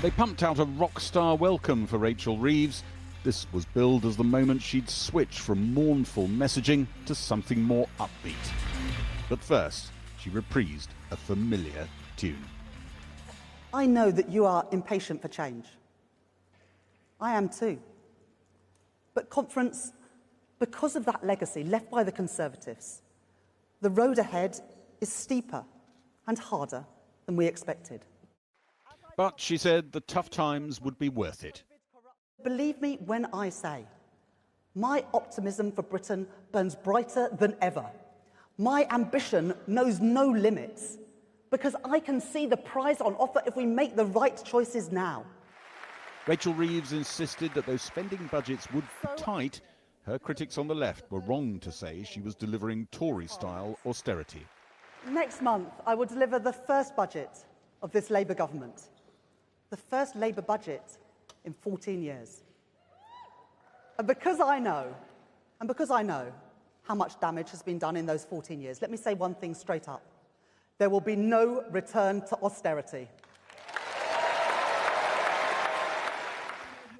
They pumped out a rock star welcome for Rachel Reeves. This was billed as the moment she'd switch from mournful messaging to something more upbeat. But first, she reprised a familiar tune. I know that you are impatient for change. I am too. But conference, because of that legacy left by the Conservatives, the road ahead is steeper and harder than we expected. But she said the tough times would be worth it. Believe me when I say, my optimism for Britain burns brighter than ever. My ambition knows no limits, because I can see the prize on offer if we make the right choices now. Rachel Reeves insisted that though spending budgets would be tight, her critics on the left were wrong to say she was delivering Tory-style austerity. Next month, I will deliver the first budget of this Labour government. The first Labour budget in 14 years. And because I know how much damage has been done in those 14 years, let me say one thing straight up. There will be no return to austerity.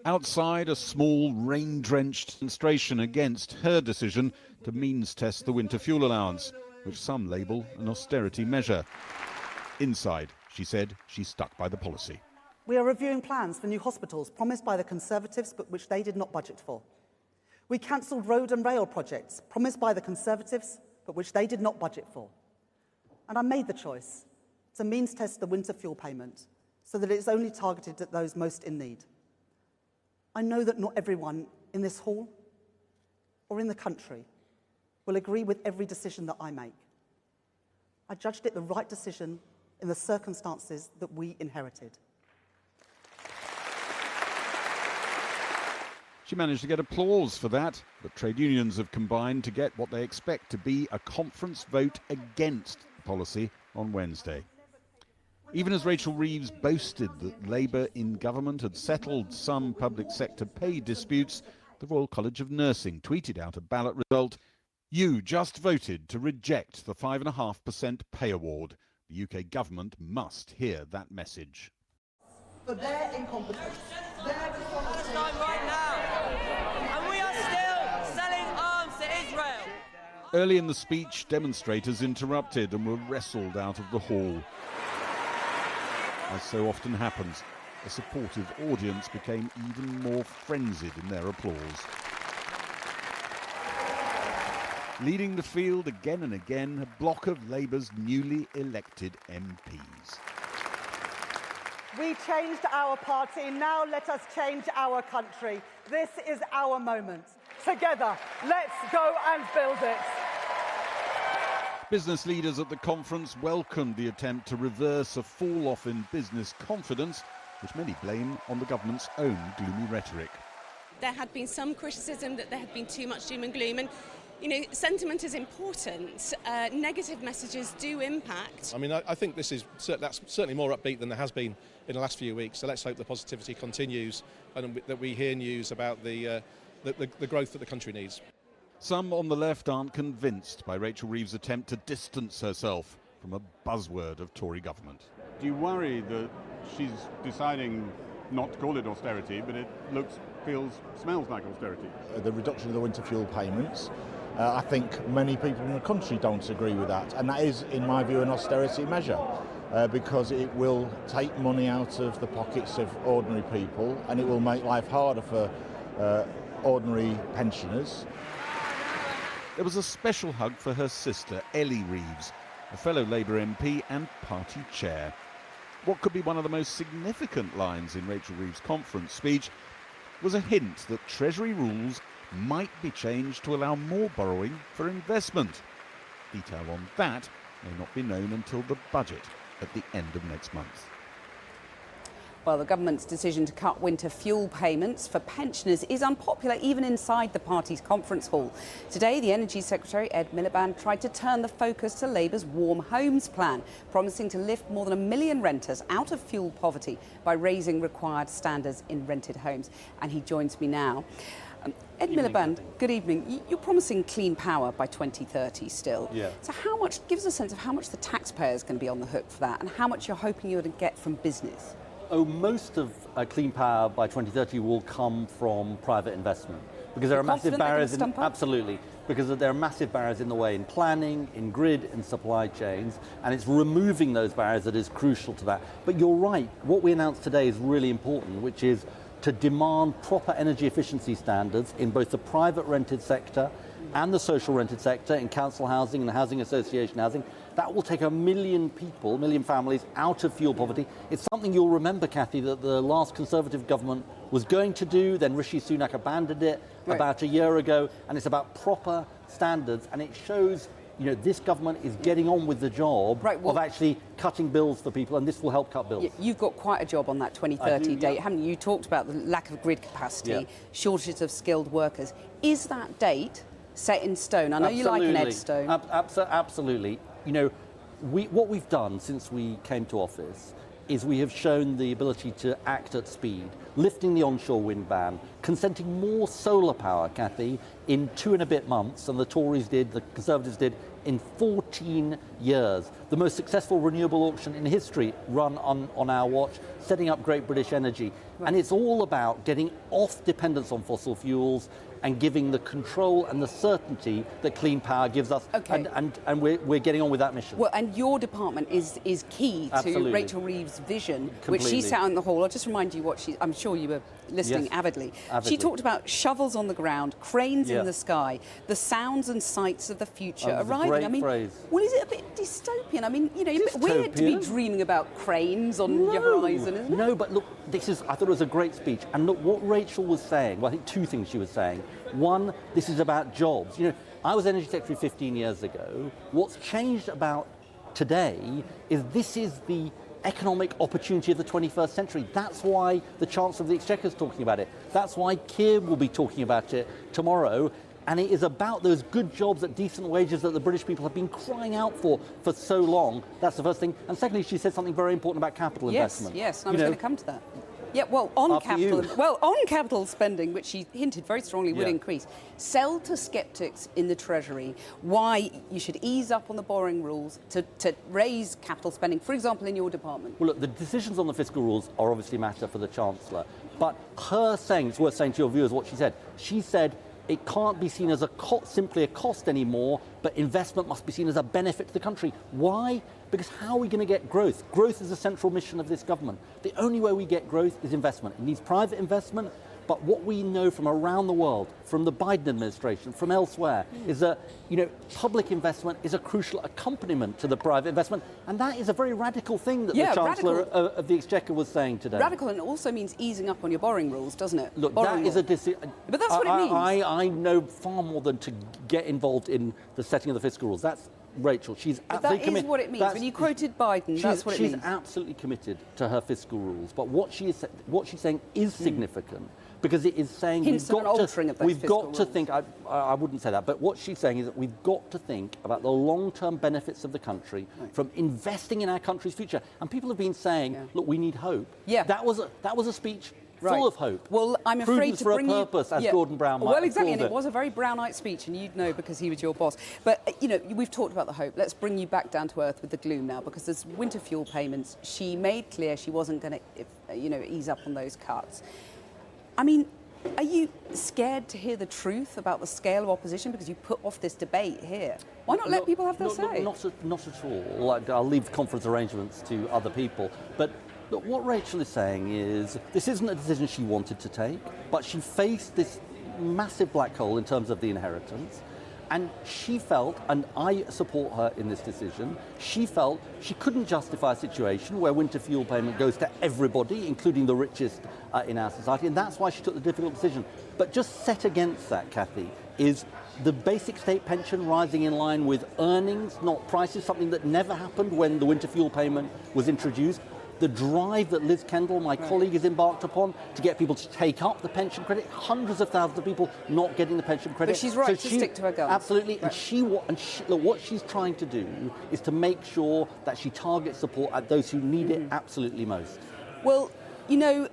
Outside, a small, rain-drenched demonstration against her decision to means-test the winter fuel allowance, which some label an austerity measure. Inside, she said she's stuck by the policy. We are reviewing plans for new hospitals promised by the Conservatives but which they did not budget for. We cancelled road and rail projects promised by the Conservatives but which they did not budget for. And I made the choice to means-test the winter fuel payment so that it is only targeted at those most in need. I know that not everyone in this hall or in the country will agree with every decision that I make. I judged it the right decision in the circumstances that we inherited. She managed to get applause for that, but trade unions have combined to get what they expect to be a conference vote against the policy on Wednesday. Even as Rachel Reeves boasted that Labour in government had settled some public sector pay disputes, the Royal College of Nursing tweeted out a ballot result. You just voted to reject the 5.5% pay award. The UK government must hear that message. For their incompetence, their Palestine right now, and we are still selling arms to Israel. Early in the speech, demonstrators interrupted and were wrestled out of the hall. As so often happens, a supportive audience became even more frenzied in their applause. Leading the field again and again, a block of Labour's newly elected MPs. We changed our party, now let us change our country. This is our moment. Together, let's go and build it. Business leaders at the conference welcomed the attempt to reverse a fall-off in business confidence, which many blame on the government's own gloomy rhetoric. There had been some criticism that there had been too much doom and gloom, and sentiment is important. Negative messages do impact. I mean, I think that's certainly more upbeat than there has been in the last few weeks. So let's hope the positivity continues and that we hear news about the growth that the country needs. Some on the left aren't convinced by Rachel Reeves' attempt to distance herself from a buzzword of Tory government. Do you worry that she's deciding not to call it austerity, but it looks, feels, smells like austerity? The reduction of the winter fuel payments, I think many people in the country don't agree with that, and that is, in my view, an austerity measure because it will take money out of the pockets of ordinary people and it will make life harder for ordinary pensioners. There was a special hug for her sister, Ellie Reeves, a fellow Labour MP and party chair. What could be one of the most significant lines in Rachel Reeves' conference speech was a hint that Treasury rules might be changed to allow more borrowing for investment. Detail on that may not be known until the budget at the end of next month. Well, the government's decision to cut winter fuel payments for pensioners is unpopular even inside the party's conference hall. Today, the Energy Secretary, Ed Miliband, tried to turn the focus to Labour's Warm Homes plan, promising to lift more than 1 million renters out of fuel poverty by raising required standards in rented homes. And he joins me now. Ed Miliband, good evening. You're promising clean power by 2030 still. Yeah. So how much, give us a sense of how much the taxpayer is going to be on the hook for that and how much you're hoping you're going to get from business? most of clean power by 2030 will come from private investment because there are massive confident they're gonna barriers. stump up? Absolutely, because there are massive barriers in the way in planning, in grid, in supply chains, and it's removing those barriers that is crucial to that. But you're right. What we announced today is really important, which is to demand proper energy efficiency standards in both the private rented sector and the social rented sector, in council housing and housing association housing. That will take 1 million people, 1 million families out of fuel poverty. It's something you'll remember, Kathy, that the last Conservative government was going to do, then Rishi Sunak abandoned it about a year ago, and it's about proper standards, and it shows this government is getting on with the job of actually cutting bills for people, and this will help cut bills. You've got quite a job on that 2030 date, haven't you? You talked about the lack of grid capacity, shortages of skilled workers. Is that date set in stone? I know you like an Edstone. Absolutely. What we've done since we came to office is we have shown the ability to act at speed, lifting the onshore wind ban, consenting more solar power, Kathy, in 2 and a bit months than the Tories did, the Conservatives did, in 14 years. The most successful renewable auction in history run on our watch, setting up Great British Energy. And it's all about getting off dependence on fossil fuels and giving the control and the certainty that clean power gives us. And we're getting on with that mission. Well, and your department is key to Rachel Reeves' vision, which she sat in the hall. I'll just remind you what I'm sure you were listening avidly. She talked about shovels on the ground, cranes in the sky, the sounds and sights of the future arriving. Phrase. Well, is it a bit dystopian? I mean, a bit weird to be dreaming about cranes on your horizon, isn't it? No, but look, I thought it was a great speech. And look, what Rachel was saying, well, I think 2 things she was saying. One, this is about jobs. I was Energy Secretary 15 years ago. What's changed about today is this is the economic opportunity of the 21st century. That's why the Chancellor of the Exchequer is talking about it. That's why Crewe will be talking about it tomorrow. And it is about those good jobs at decent wages that the British people have been crying out for so long. That's the first thing. And secondly, she said something very important about capital investment. Yes, and I was going to come to that. Yeah, well, on capital spending, which she hinted very strongly would increase, sell to sceptics in the Treasury why you should ease up on the borrowing rules to raise capital spending, for example, in your department. Well, look, the decisions on the fiscal rules are obviously a matter for the Chancellor, but her saying, it's worth saying to your viewers what she said, it can't be seen as simply a cost anymore, but investment must be seen as a benefit to the country. Why? Because how are we going to get growth? Growth is a central mission of this government. The only way we get growth is investment. It needs private investment, but what we know from around the world, from the Biden administration, from elsewhere, is that public investment is a crucial accompaniment to the private investment, and that is a very radical thing that the Chancellor of the Exchequer was saying today. Radical, and it also means easing up on your borrowing rules, doesn't it? Look, borrowing that is a decision. But that's what it means. I know far more than to get involved in the setting of the fiscal rules. That's Rachel. She's absolutely committed. That is what it means. When you quoted Biden, that's what it means. She's absolutely committed to her fiscal rules. But what she's saying is significant because it is saying we've got to think. I wouldn't say that, but what she's saying is that we've got to think about the long-term benefits of the country from investing in our country's future. And people have been saying, look, we need hope. Yeah. That was a speech full of hope. Well, I'm afraid to bring for a purpose, as Gordon Brown might Well, exactly, have and called it was a very Brownite speech, and you'd know because he was your boss. But, we've talked about the hope. Let's bring you back down to earth with the gloom now, because there's winter fuel payments. She made clear she wasn't going to, ease up on those cuts. I mean, are you scared to hear the truth about the scale of opposition because you put off this debate here? Why not let people have their say? Not at all. I'll leave conference arrangements to other people. But look, what Rachel is saying is this isn't a decision she wanted to take, but she faced this massive black hole in terms of the inheritance. And she felt, and I support her in this decision, she felt she couldn't justify a situation where winter fuel payment goes to everybody, including the richest in our society, and that's why she took the difficult decision. But just set against that, Kathy, is the basic state pension rising in line with earnings, not prices, something that never happened when the winter fuel payment was introduced. The drive that Liz Kendall, my colleague, has embarked upon to get people to take up the pension credit, hundreds of thousands of people not getting the pension credit. But she's right to stick to her guns. Absolutely. Right. And look, what she's trying to do is to make sure that she targets support at those who need it absolutely most. Well, You know,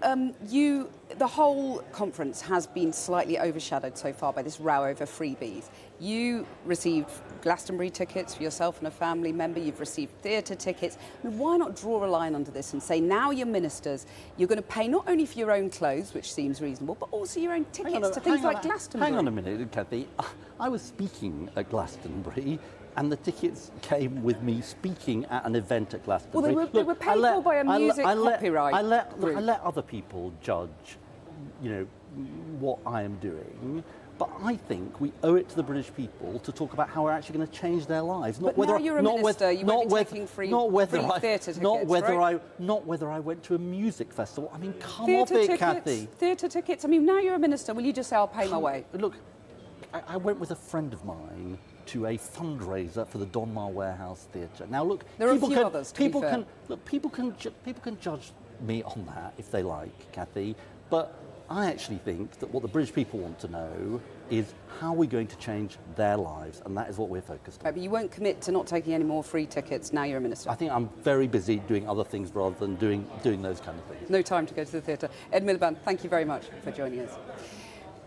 the whole conference has been slightly overshadowed so far by this row over freebies. You received Glastonbury tickets for yourself and a family member. You've received theatre tickets. I mean, why not draw a line under this and say, now you're ministers, you're going to pay not only for your own clothes, which seems reasonable, but also your own tickets to things like Glastonbury? Hang on a minute, Kathy. I was speaking at Glastonbury, and the tickets came with me speaking at an event at Glastonbury. Well, they were paid for by a music copyright group. I let other people judge, you know, what I am doing. But I think we owe it to the British people to talk about how we're actually going to change their lives. But now you're a minister, you won't be taking free theatre tickets, not whether right? not whether I went to a music festival. I mean, come off it, Kathy. Theatre tickets. I mean, now you're a minister. Will you just say, I'll pay my way? Look, I went with a friend of mine to a fundraiser for the Donmar Warehouse Theatre. Now, look, there are a few others. People can judge me on that if they like, Kathy. But I actually think that what the British people want to know is how we're going to change their lives, and that is what we're focused on. Right, but you won't commit to not taking any more free tickets now you're a minister? I think I'm very busy doing other things rather than doing those kind of things. No time to go to the theatre. Ed Miliband, thank you very much for joining us.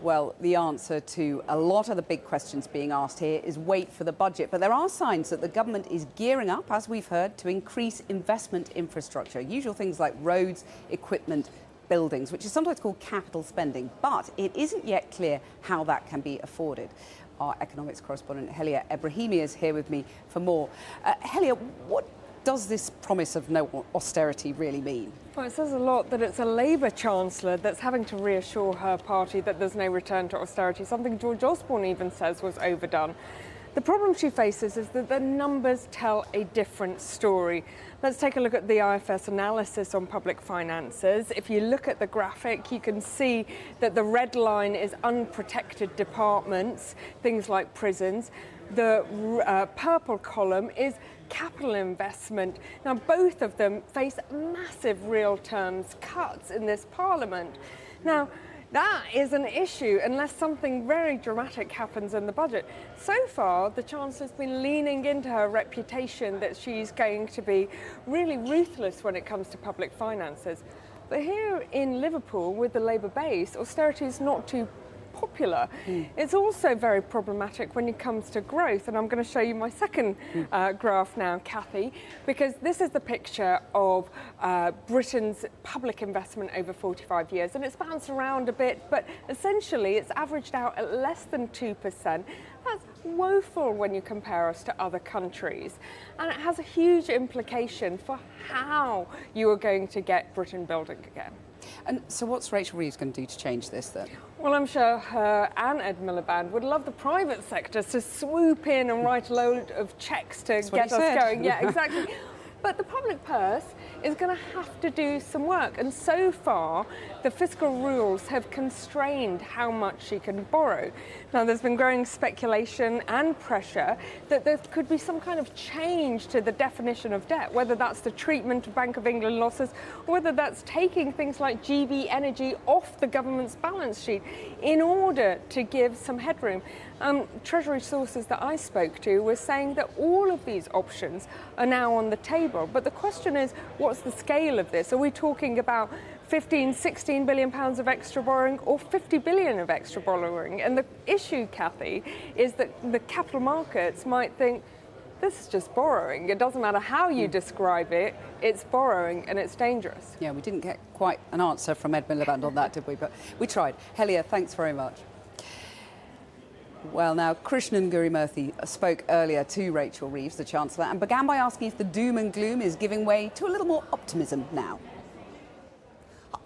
Well, the answer to a lot of the big questions being asked here is wait for the budget. But there are signs that the government is gearing up, as we've heard, to increase investment infrastructure. Usual things like roads, equipment, buildings, which is sometimes called capital spending. But it isn't yet clear how that can be afforded. Our economics correspondent, Helia Ebrahimi, is here with me for more. Helia, what does this promise of no austerity really mean? Well, it says a lot that it's a Labour Chancellor that's having to reassure her party that there's no return to austerity, something George Osborne even says was overdone. The problem she faces is that the numbers tell a different story. Let's take a look at the IFS analysis on public finances. If you look at the graphic, you can see that the red line is unprotected departments, things like prisons. The purple column is capital investment. Now, both of them face massive real terms cuts in this Parliament. Now, that is an issue unless something very dramatic happens in the budget. So far, the Chancellor's been leaning into her reputation that she's going to be really ruthless when it comes to public finances. But here in Liverpool, with the Labour base, austerity is not too popular. It's also very problematic when it comes to growth, and I'm going to show you my second graph now, Kathy, because this is the picture of Britain's public investment over 45 years, and it's bounced around a bit, but essentially it's averaged out at less than 2%. That's woeful when you compare us to other countries, and it has a huge implication for how you are going to get Britain building again. And so what's Rachel Reeves going to do to change this then? Well, I'm sure her and Ed Miliband would love the private sector to swoop in and write a load of cheques to get us going. Yeah, exactly. But the public purse is going to have to do some work. And so far, the fiscal rules have constrained how much she can borrow. Now, there's been growing speculation and pressure that there could be some kind of change to the definition of debt, whether that's the treatment of Bank of England losses, or whether that's taking things like GB Energy off the government's balance sheet in order to give some headroom. Treasury sources that I spoke to were saying that all of these options are now on the table. But the question is, what's the scale of this? Are we talking about 15, 16 billion pounds of extra borrowing or 50 billion of extra borrowing? And the issue, Kathy, is that the capital markets might think, this is just borrowing. It doesn't matter how you describe it, it's borrowing and it's dangerous. Yeah, we didn't get quite an answer from Ed Miliband on that, did we? But we tried. Helia, thanks very much. Well, now, Krishnan Gurumurthy spoke earlier to Rachel Reeves, the Chancellor, and began by asking if the doom and gloom is giving way to a little more optimism now.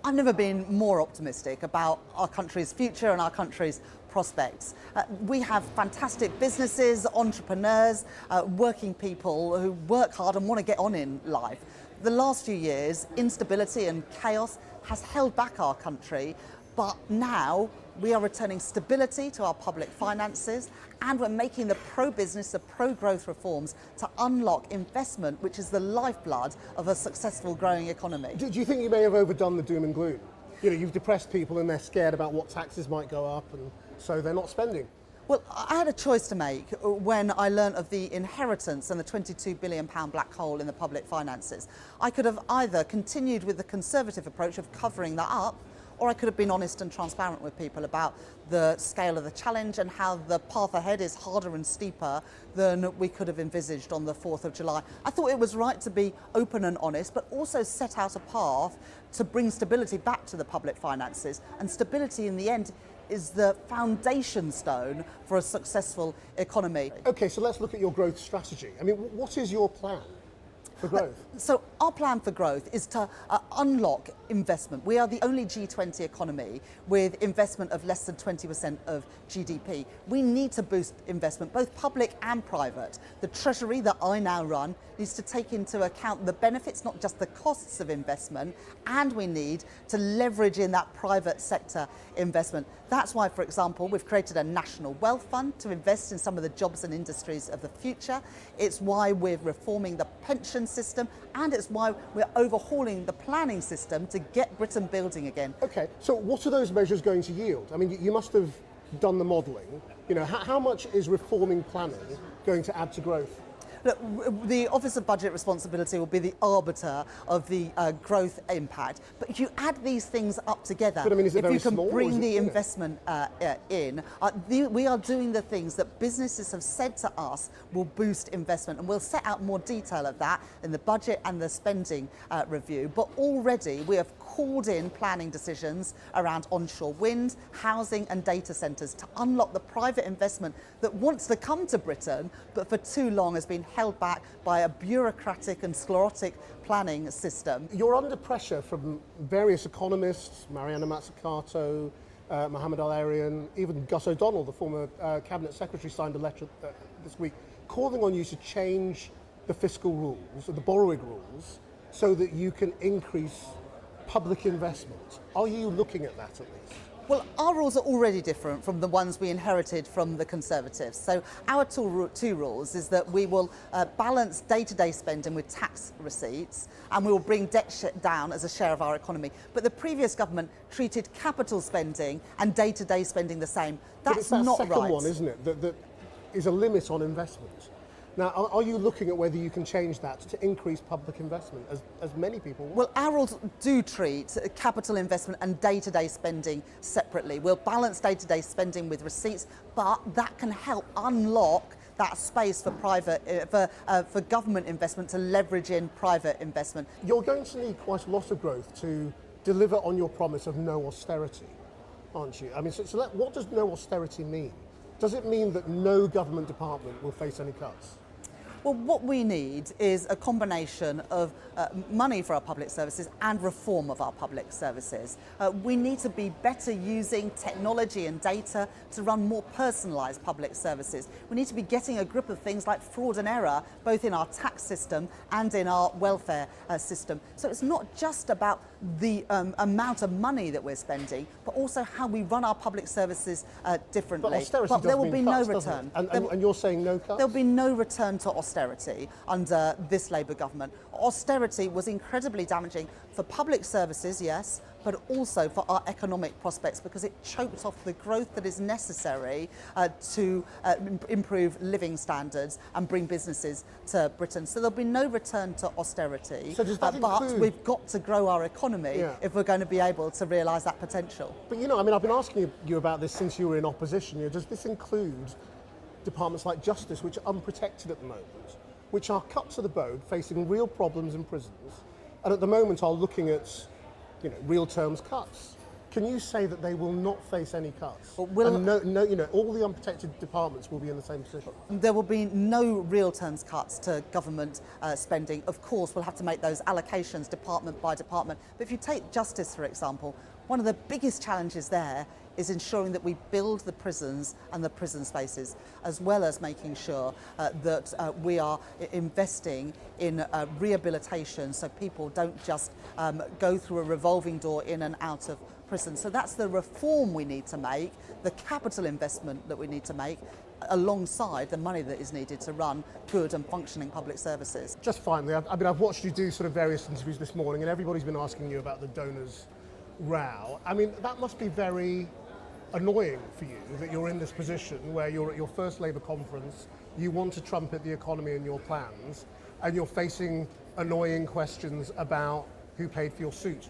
I've never been more optimistic about our country's future and our country's prospects. We have fantastic businesses, entrepreneurs, working people who work hard and want to get on in life. The last few years, instability and chaos has held back our country, but now we are returning stability to our public finances, and we're making the pro-business, the pro-growth reforms to unlock investment, which is the lifeblood of a successful growing economy. Do you think you may have overdone the doom and gloom? You know, you've depressed people and they're scared about what taxes might go up, and so they're not spending. Well, I had a choice to make when I learnt of the inheritance and the £22 billion black hole in the public finances. I could have either continued with the Conservative approach of covering that up, or I could have been honest and transparent with people about the scale of the challenge and how the path ahead is harder and steeper than we could have envisaged on the 4th of July. I thought it was right to be open and honest, but also set out a path to bring stability back to the public finances. And stability in the end is the foundation stone for a successful economy. Okay, so let's look at your growth strategy. I mean, what is your plan for growth? So our plan for growth is to unlock investment. We are the only G20 economy with investment of less than 20% of GDP. We need to boost investment, both public and private. The Treasury that I now run needs to take into account the benefits, not just the costs of investment, and we need to leverage in that private sector investment. That's why, for example, we've created a national wealth fund to invest in some of the jobs and industries of the future. It's why we're reforming the pension system, and it's why we're overhauling the planning system to get Britain building again. Okay, so what are those measures going to yield? I mean, you must have done the modelling. You know, how much is reforming planning going to add to growth? Look, the Office of Budget Responsibility will be the arbiter of the growth impact. But if you add these things up together, but, I mean, is it if you can small, bring the investment in, we are doing the things that businesses have said to us will boost investment. And we'll set out more detail of that in the budget and the spending review. But already we have called in planning decisions around onshore wind, housing and data centres to unlock the private investment that wants to come to Britain, but for too long has been held back by a bureaucratic and sclerotic planning system. You're under pressure from various economists, Mariana Mazzucato, Mohammed Al-Arian, even Gus O'Donnell, the former Cabinet Secretary, signed a letter this week calling on you to change the fiscal rules, or the borrowing rules, so that you can increase public investment. Are you looking at that at least? Well, our rules are already different from the ones we inherited from the Conservatives. So our two rules is that we will balance day-to-day spending with tax receipts, and we will bring debt down as a share of our economy. But the previous government treated capital spending and day-to-day spending the same. That's not right. It's that second one, isn't it, that is a limit on investment. Now, are you looking at whether you can change that to increase public investment, as many people want? Well, our rules do treat capital investment and day-to-day spending separately. We'll balance day-to-day spending with receipts, but that can help unlock that space for for government investment to leverage in private investment. You're going to need quite a lot of growth to deliver on your promise of no austerity, aren't you? I mean, so what does no austerity mean? Does it mean that no government department will face any cuts? Well, what we need is a combination of money for our public services and reform of our public services. We need to be better using technology and data to run more personalised public services. We need to be getting a grip of things like fraud and error, both in our tax system and in our welfare system. So it's not just about the amount of money that we're spending, but also how we run our public services differently. But austerity there will does be mean no cuts, return. And you're saying no cuts? There'll be no return to austerity under this Labour government. Austerity was incredibly damaging for public services, yes, but also for our economic prospects, because it choked off the growth that is necessary to improve living standards and bring businesses to Britain. So there'll be no return to austerity, so does that but include... we've got to grow our economy if we're going to be able to realise that potential. But you know, I mean, I've been asking you about this since you were in opposition. You know, does this include departments like Justice, which are unprotected at the moment, which are cut to the bone, facing real problems in prisons, and at the moment are looking at, you know, real terms cuts? Can you say that they will not face any cuts? And you know, all the unprotected departments will be in the same position? There will be no real terms cuts to government spending. Of course, we'll have to make those allocations department by department. But if you take Justice, for example, one of the biggest challenges there is ensuring that we build the prisons and the prison spaces, as well as making sure that we are investing in rehabilitation, so people don't just go through a revolving door in and out of prison. So that's the reform we need to make, the capital investment that we need to make, alongside the money that is needed to run good and functioning public services. Just finally, I mean, I've watched you do sort of various interviews this morning, and everybody's been asking you about the donors' row. I mean, that must be very annoying for you that you're in this position where you're at your first Labour conference, you want to trumpet the economy and your plans, and you're facing annoying questions about who paid for your suit?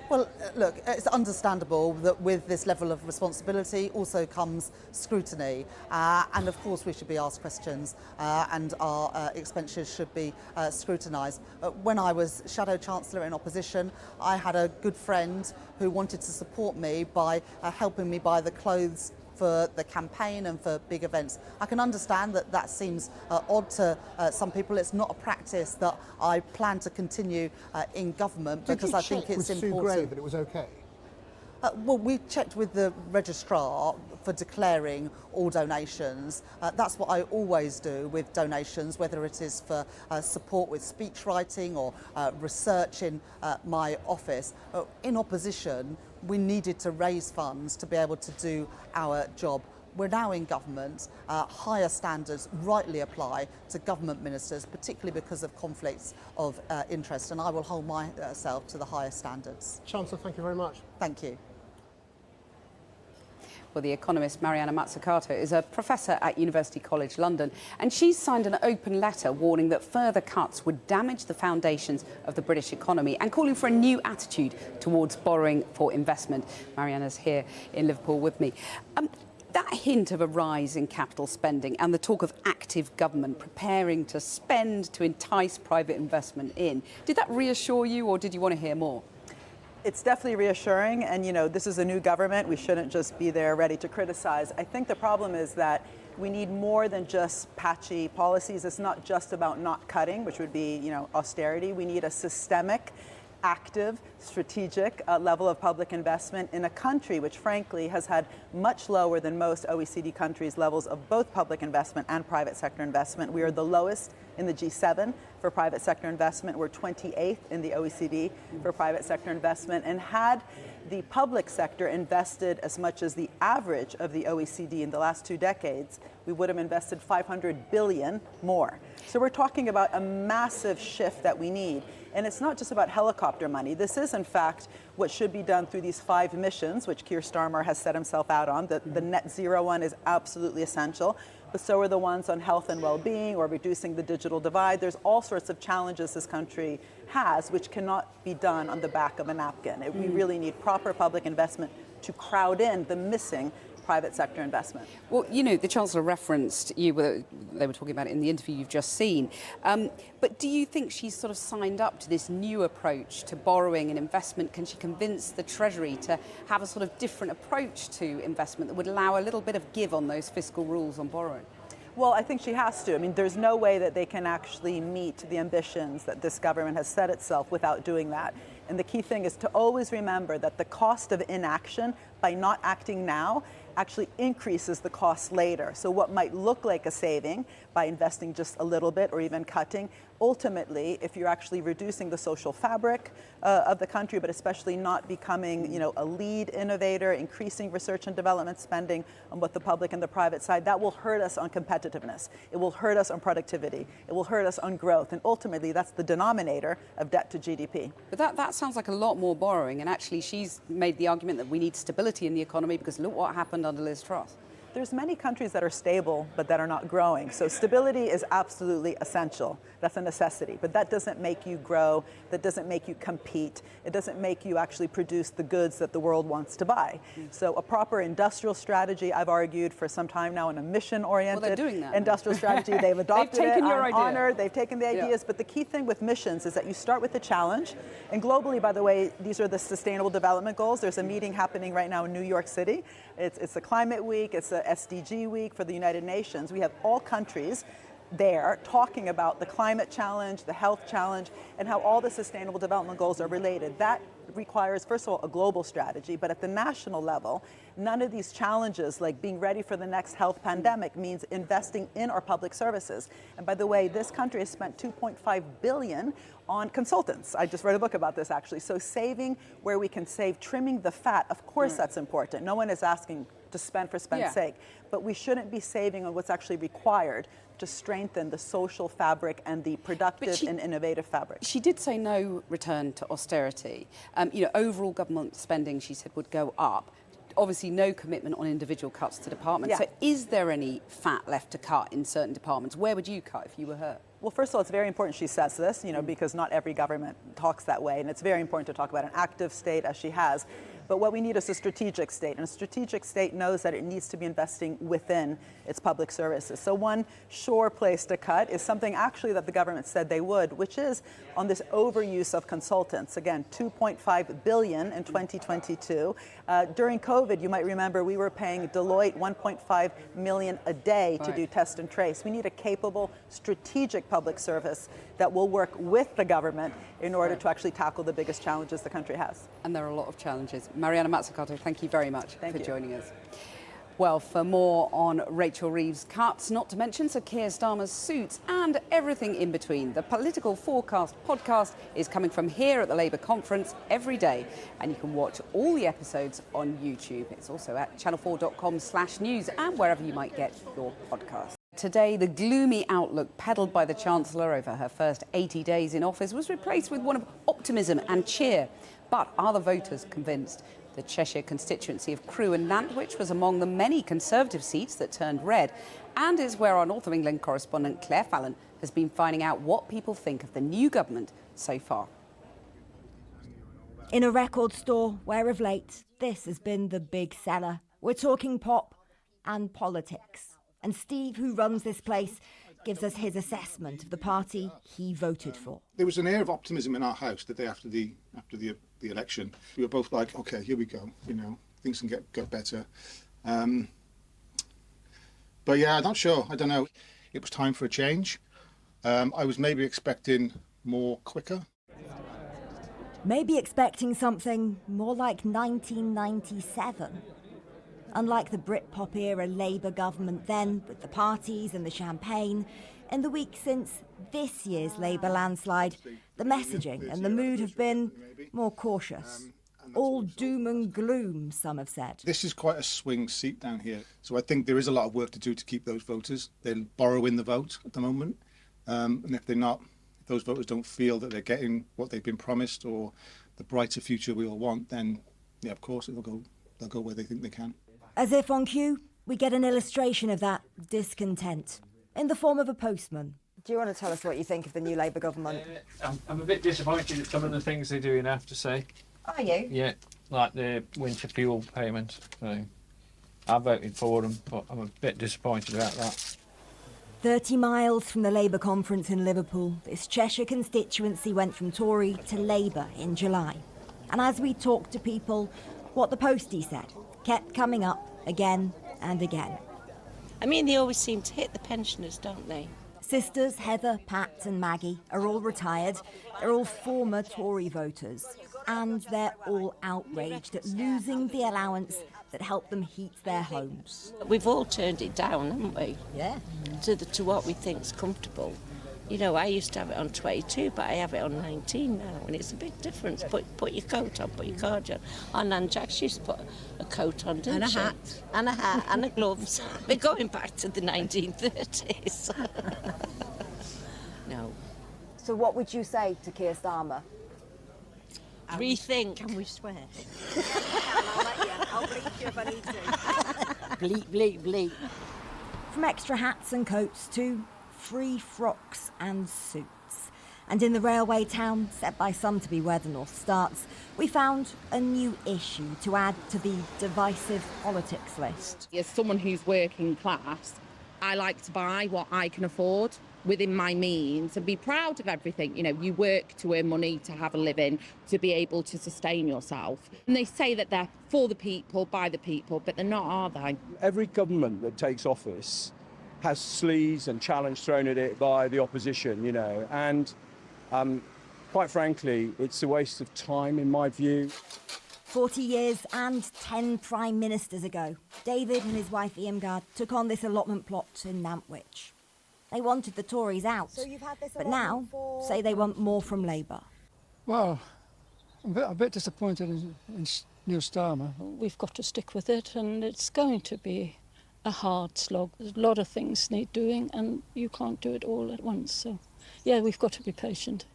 Well, look, it's understandable that with this level of responsibility also comes scrutiny. And of course we should be asked questions and our expenditures should be scrutinised. When I was Shadow Chancellor in opposition, I had a good friend who wanted to support me by helping me buy the clothes for the campaign and for big events. I can understand that that seems odd to some people. It's not a practice that I plan to continue in government because I think it's important. Did you check with Sue Gray that it was okay? Well, we checked with the registrar for declaring all donations. That's what I always do with donations, whether it is for support with speech writing or research in my office. In opposition, we needed to raise funds to be able to do our job. We're now in government. Higher standards rightly apply to government ministers, particularly because of conflicts of interest, and I will hold myself to the highest standards. Chancellor, thank you very much. Thank you. Well, the economist Mariana Mazzucato is a professor at University College London, and she's signed an open letter warning that further cuts would damage the foundations of the British economy and calling for a new attitude towards borrowing for investment. Mariana's here in Liverpool with me. That hint of a rise in capital spending and the talk of active government preparing to spend to entice private investment in, did that reassure you or did you want to hear more? It's definitely reassuring, and this is a new government. We shouldn't just be there ready to criticize. I think the problem is that we need more than just patchy policies. It's not just about not cutting, which would be austerity. We need a systemic, active, strategic level of public investment in a country which frankly has had much lower than most OECD countries levels of both public investment and private sector investment. We are the lowest in the G7 for private sector investment. We're 28th in the OECD for private sector investment. And had the public sector invested as much as the average of the OECD in the last 2 decades, we would have invested 500 billion more. So we're talking about a massive shift that we need. And it's not just about helicopter money. This is, in fact, what should be done through these 5 missions, which Keir Starmer has set himself out on. The net zero one is absolutely essential, but so are the ones on health and well-being or reducing the digital divide. There's all sorts of challenges this country has, which cannot be done on the back of a napkin. We really need proper public investment to crowd in the missing private sector investment. Well, the Chancellor referenced you, they were talking about it in the interview you've just seen. But do you think she's sort of signed up to this new approach to borrowing and investment? Can she convince the Treasury to have a sort of different approach to investment that would allow a little bit of give on those fiscal rules on borrowing? Well, I think she has to. I mean, there's no way that they can actually meet the ambitions that this government has set itself without doing that. And the key thing is to always remember that the cost of inaction by not acting now actually increases the cost later. So what might look like a saving by investing just a little bit or even cutting, ultimately, if you're actually reducing the social fabric of the country, but especially not becoming, a lead innovator, increasing research and development spending on both the public and the private side, that will hurt us on competitiveness. It will hurt us on productivity. It will hurt us on growth. And ultimately, that's the denominator of debt to GDP. But that sounds like a lot more borrowing. And actually, she's made the argument that we need stability in the economy because look what happened under Liz Truss. There's many countries that are stable but that are not growing. So stability is absolutely essential. That's a necessity. But that doesn't make you grow. That doesn't make you compete. It doesn't make you actually produce the goods that the world wants to buy. So a proper industrial strategy, I've argued for some time now, in a mission-oriented industrial strategy. They've adopted They've taken it. Your I'm idea. honored. They've taken the ideas. But the key thing with missions is that you start with the challenge. And globally, by the way, these are the Sustainable Development Goals. There's a meeting happening right now in New York City. It's a climate week. It's a SDG week for the United Nations. We have all countries there talking about the climate challenge, the health challenge, and how all the Sustainable Development Goals are related. That requires, first of all, a global strategy, but at the national level, none of these challenges, like being ready for the next health pandemic, means investing in our public services. And by the way, this country has spent $2.5 billion on consultants. I just wrote a book about this, actually. So saving where we can save, trimming the fat, of course that's important. No one is asking to spend for spend's sake, but we shouldn't be saving on what's actually required to strengthen the social fabric and the productive and innovative fabric. She did say no return to austerity. Overall government spending, she said, would go up. obviously no commitment on individual cuts to departments. Yeah. So is there any fat left to cut in certain departments? Where would you cut if you were her? Well, first of all, it's very important she says this, because not every government talks that way, and it's very important to talk about an active state as she has. But what we need is a strategic state, and a strategic state knows that it needs to be investing within its public services. So one sure place to cut is something actually that the government said they would, which is on this overuse of consultants. Again, $2.5 billion in 2022. During COVID, you might remember we were paying Deloitte $1.5 million a day to do test and trace. We need a capable, strategic public service that will work with the government in order to actually tackle the biggest challenges the country has. And there are a lot of challenges. Mariana Mazzucato, thank you very much for you. joining us. Well, for more on Rachel Reeves' cuts, not to mention Sir Keir Starmer's suits and everything in between, the Political Forecast podcast is coming from here at the Labour conference every day, and you can watch all the episodes on YouTube. It's also at channel4.com/news and wherever you might get your podcast. Today, the gloomy outlook peddled by the Chancellor over her first 80 days in office was replaced with one of optimism and cheer. But are the voters convinced? The Cheshire constituency of Crewe and Nantwich was among the many Conservative seats that turned red, and is where our North of England correspondent Claire Fallon has been finding out what people think of the new government so far. In a record store where of late this has been the big seller. We're talking pop and politics. And Steve, who runs this place, gives us his assessment of the party he voted for. There was an air of optimism in our house the day after the election. We were both like, okay, here we go, things can get better. But yeah, I'm not sure, I don't know. It was time for a change. I was maybe expecting more quicker. Maybe expecting something more like 1997. Unlike the Britpop era Labour government then, with the parties and the champagne, in the week since this year's Labour landslide, the messaging and the mood have been more cautious. All doom and gloom, some have said. This is quite a swing seat down here, so I think there is a lot of work to do to keep those voters. They're borrowing the vote at the moment, and if those voters don't feel that they're getting what they've been promised or the brighter future we all want, then yeah, of course they'll go where they think they can. As if on cue, we get an illustration of that discontent in the form of a postman. Do you want to tell us what you think of the new Labour government? I'm a bit disappointed at some of the things they're doing, I have to say. Are you? Yeah, like the winter fuel payment. So I voted for them, but I'm a bit disappointed about that. 30 miles from the Labour conference in Liverpool, this Cheshire constituency went from Tory to Labour in July. And as we talked to people, what the postie said kept coming up again and again. I mean, they always seem to hit the pensioners, don't they? Sisters Heather, Pat and Maggie are all retired. They're all former Tory voters. And they're all outraged at losing the allowance that helped them heat their homes. We've all turned it down, haven't we? Yeah. To what we think's comfortable. I used to have it on 22, but I have it on 19 now, and it's a big difference. Put your coat on, put your card on. Our Nan Jack used to put a coat on, didn't she? And a hat, and a gloves. We're going back to the 1930s. No. So what would you say to Keir Starmer? Rethink. Can we swear? I'll let you. I'll bleep you if I need to. Bleep, bleep, bleep. From extra hats and coats to free frocks and suits. And in the railway town, said by some to be where the North starts, we found a new issue to add to the divisive politics list. As someone who's working class, I like to buy what I can afford within my means and be proud of everything. You work to earn money, to have a living, to be able to sustain yourself. And they say that they're for the people, by the people, but they're not, are they? Every government that takes office has sleaze and challenge thrown at it by the opposition, and quite frankly, it's a waste of time in my view. 40 years and 10 prime ministers ago, David and his wife Irmgard took on this allotment plot in Nantwich. They wanted the Tories out, but now say they want more from Labour. Well, I'm a bit disappointed in Neil Starmer. We've got to stick with it, and it's going to be a hard slog. There's a lot of things need doing, and you can't do it all at once. So, yeah, we've got to be patient.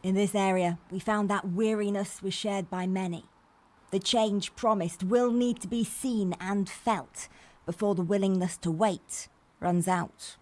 In this area, we found that weariness was shared by many. The change promised will need to be seen and felt before the willingness to wait runs out.